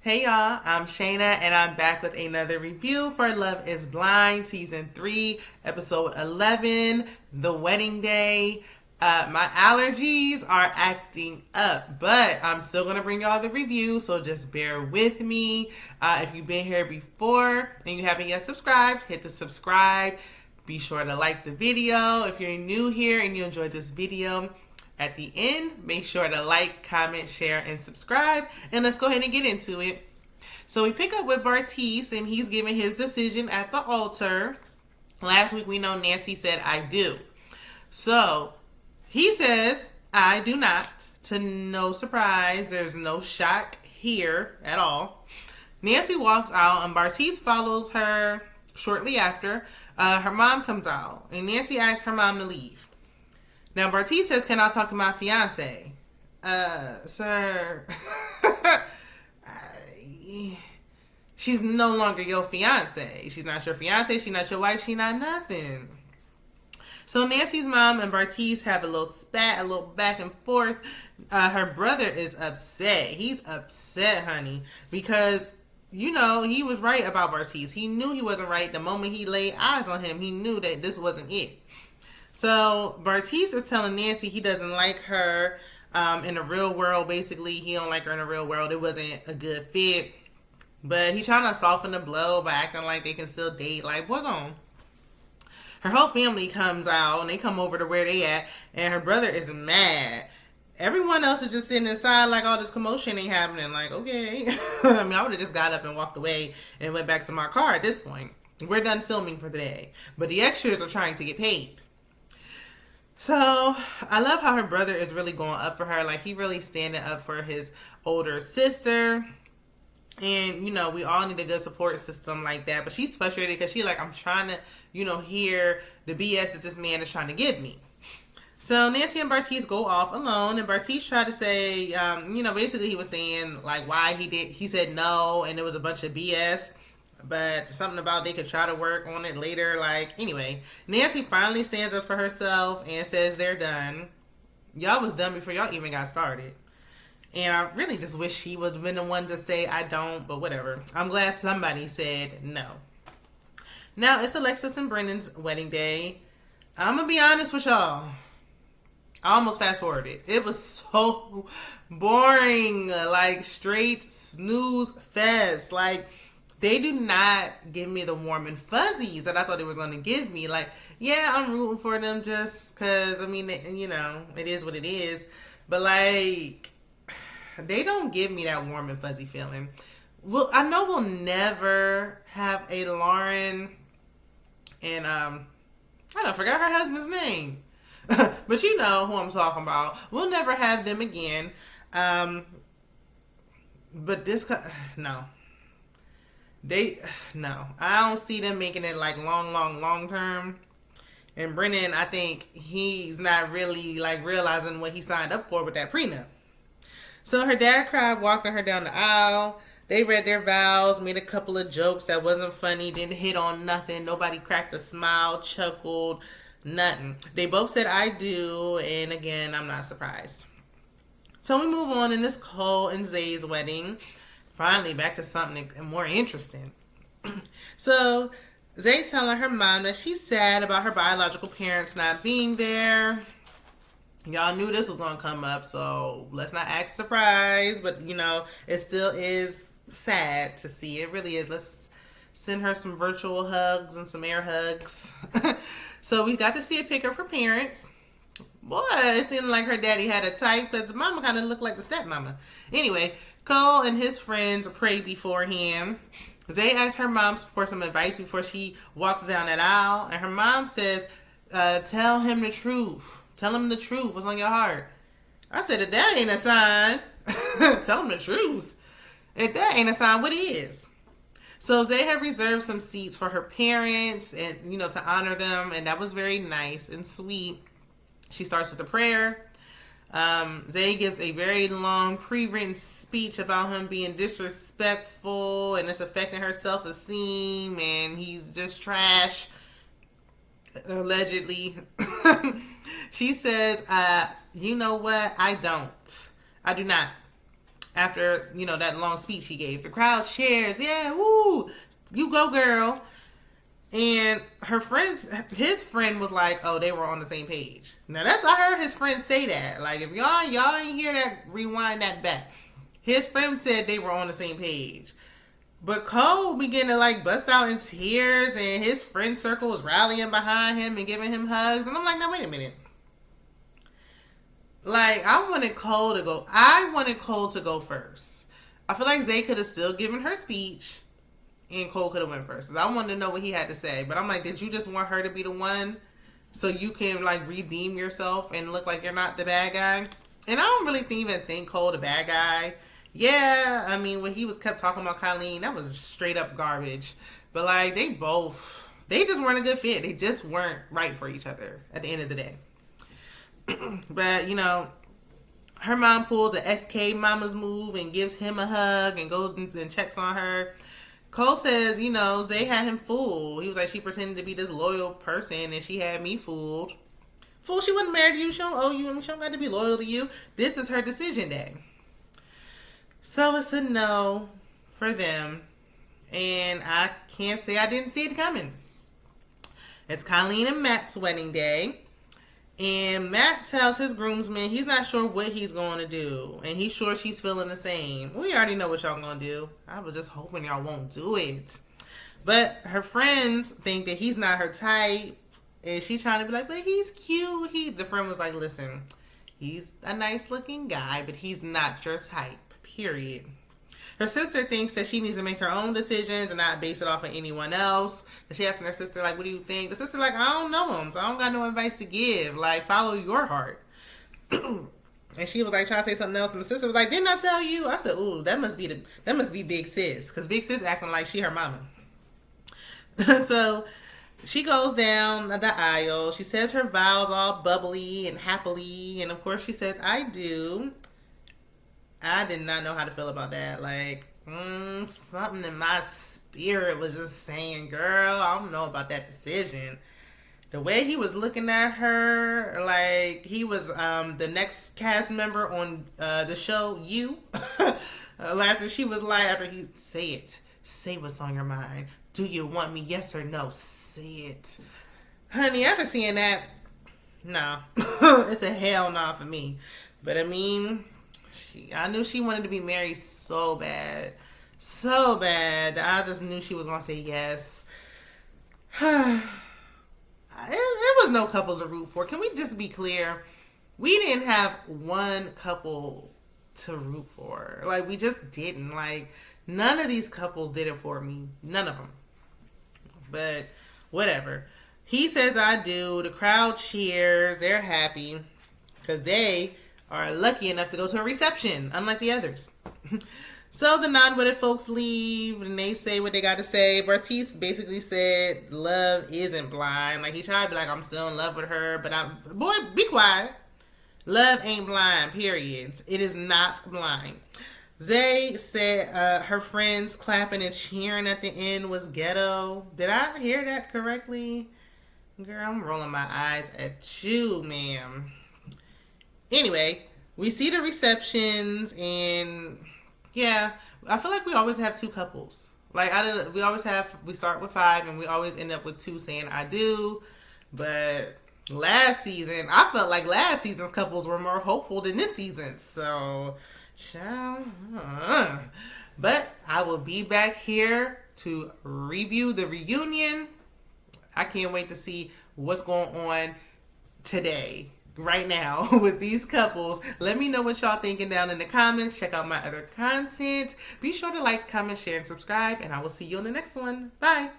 Hey y'all, I'm Shayna and I'm back with another review for Love is Blind Season 3, Episode 11, The Wedding Day. My allergies are acting up, but I'm still going to bring y'all the review, so just bear with me. If you've been here before and you haven't yet subscribed, hit the subscribe. Be sure to like the video. If you're new here and you enjoyed this video, at the end, make sure to like, comment, share, and subscribe. And let's go ahead and get into it. So we pick up with Bartise, and he's giving his decision at the altar. Last week, we know Nancy said, I do. So he says, I do not. To no surprise, there's no shock here at all. Nancy walks out, and Bartise follows her shortly after. Her mom comes out, and Nancy asks her mom to leave. Now, Bartise says, can I talk to my fiance? Sir, she's no longer your fiance. She's not your fiance. She's not your wife. She's not nothing. So Nancy's mom and Bartise have a little spat, a little back and forth. Her brother is upset. He's upset, honey, because you know, he was right about Bartise. He knew he wasn't right the moment he laid eyes on him. He knew that this wasn't it. So Bartise is telling Nancy he doesn't like her in the real world. Basically, he don't like her in the real world. It wasn't a good fit. But he's trying to soften the blow by acting like they can still date. Like, what on? Her whole family comes out and they come over to where they at. And her brother is mad. Everyone else is just sitting inside like all this commotion ain't happening. Like, okay. I mean, I would have just got up and walked away and went back to my car at this point. We're done filming for the day. But the extras are trying to get paid. So, I love how her brother is really going up for her. Like, he really standing up for his older sister. And, you know, we all need a good support system like that. But she's frustrated because she's like, I'm trying to, you know, hear the BS that this man is trying to give me. So, Nancy and Bartise go off alone. And Bartise tried to say, you know, basically he was saying, like, why he said no. And it was a bunch of BS. But something about they could try to work on it later. Like, anyway, Nancy finally stands up for herself and says they're done. Y'all was done before y'all even got started. And I really just wish she would have been the one to say I don't, but whatever. I'm glad somebody said no. Now, it's Alexis and Brennan's wedding day. I'm going to be honest with y'all. I almost fast forwarded. It was so boring. Like, straight snooze fest. Like, they do not give me the warm and fuzzies that I thought they were going to give me. Like, yeah, I'm rooting for them just because, I mean, you know, it is what it is. But, like, they don't give me that warm and fuzzy feeling. Well, I know we'll never have a Lauren and, I forgot her husband's name. But you know who I'm talking about. We'll never have them again. But this, no. No. I don't see them making it like long term. And Brennan, I think he's not really like realizing what he signed up for with that prenup. So her dad cried walking her down the aisle. They read their vows, made a couple of jokes that wasn't funny, didn't hit on nothing. Nobody cracked a smile, chuckled, nothing. They both said I do, and again, I'm not surprised. So we move on in this Cole and Zay's wedding. Finally, back to something more interesting. So, Zay's telling her mom that she's sad about her biological parents not being there. Y'all knew this was going to come up, so let's not act surprised. But, you know, it still is sad to see. It really is. Let's send her some virtual hugs and some air hugs. So, we got to see a pic of her parents. Boy, it seemed like her daddy had a type because the mama kind of looked like the stepmama. Anyway, Cole and his friends pray before him. Zay asked her mom for some advice before she walks down that aisle. And her mom says, tell him the truth. Tell him the truth. What's on your heart? I said, if that ain't a sign, tell him the truth. If that ain't a sign, what is? So Zay had reserved some seats for her parents and, you know, to honor them. And that was very nice and sweet. She starts with a prayer. Zay gives a very long pre-written speech about him being disrespectful and it's affecting her self-esteem and he's just trash, allegedly. She says, you know what? I do not. after, that long speech he gave. The crowd cheers. Yeah, woo, you go, girl. And his friend was like, oh, they were on the same page. Now, I heard his friend say that. Like, if y'all ain't hear that, rewind that back. His friend said they were on the same page. But Cole began to, like, bust out in tears, and his friend circle was rallying behind him and giving him hugs. And I'm like, now, wait a minute. Like, I wanted Cole to go first. I feel like Zay could have still given her speech, and Cole could have went first. I wanted to know what he had to say. But I'm like, did you just want her to be the one so you can, like, redeem yourself and look like you're not the bad guy? And I don't really even think Cole the bad guy. Yeah, I mean, when he kept talking about Colleen, that was straight up garbage. But, like, they just weren't a good fit. They just weren't right for each other at the end of the day. But, her mom pulls a SK mama's move and gives him a hug and goes and checks on her. Cole says, Zay had him fooled. He was like, she pretended to be this loyal person and she had me fooled. Fool, she wasn't married to you. She don't owe you. She don't got to be loyal to you. This is her decision day. So it's a no for them. And I can't say I didn't see it coming. It's Colleen and Matt's wedding day. And Matt tells his groomsmen he's not sure what he's going to do. And he's sure she's feeling the same. We already know what y'all going to do. I was just hoping y'all won't do it. But her friends think that he's not her type. And she's trying to be like, but he's cute. The friend was like, listen, he's a nice looking guy, but he's not your type. Period. Her sister thinks that she needs to make her own decisions and not base it off of anyone else. And she asking her sister, like, what do you think? The sister like, I don't know him, so I don't got no advice to give. Like, follow your heart. And she was like trying to say something else, and the sister was like, didn't I tell you? I said, ooh, that must be Big Sis, because Big Sis acting like she her mama. So she goes down the aisle. She says her vows all bubbly and happily, and of course she says, I do. I did not know how to feel about that. Like, something in my spirit was just saying, girl, I don't know about that decision. The way he was looking at her, like he was the next cast member on the show, You. After she was like, after he say what's on your mind. Do you want me? Yes or no? Say it. Honey, after seeing that, no. It's a hell no for me. But I mean, I knew she wanted to be married so bad. So bad. I just knew she was going to say yes. It was no couples to root for. Can we just be clear? We didn't have one couple to root for. Like, we just didn't. Like, none of these couples did it for me. None of them. But whatever. He says I do. The crowd cheers. They're happy because they are lucky enough to go to a reception, unlike the others. So the non-wedded folks leave, and they say what they got to say. Bartiz basically said, love isn't blind. Like, he tried to be like, I'm still in love with her, but boy, be quiet. Love ain't blind, period. It is not blind. Zay said her friends clapping and cheering at the end was ghetto. Did I hear that correctly? Girl, I'm rolling my eyes at you, ma'am. Anyway, we see the receptions, and yeah, I feel like we always have two couples. Like, we start with 5, and we always end up with 2 saying I do. But last season, I felt like last season's couples were more hopeful than this season. So, but I will be back here to review the reunion. I can't wait to see what's going on today, right now, with these couples. Let me know what y'all thinking down in the comments. Check out my other content. Be sure to like, comment, share, and subscribe, and I will see you on the next one. Bye.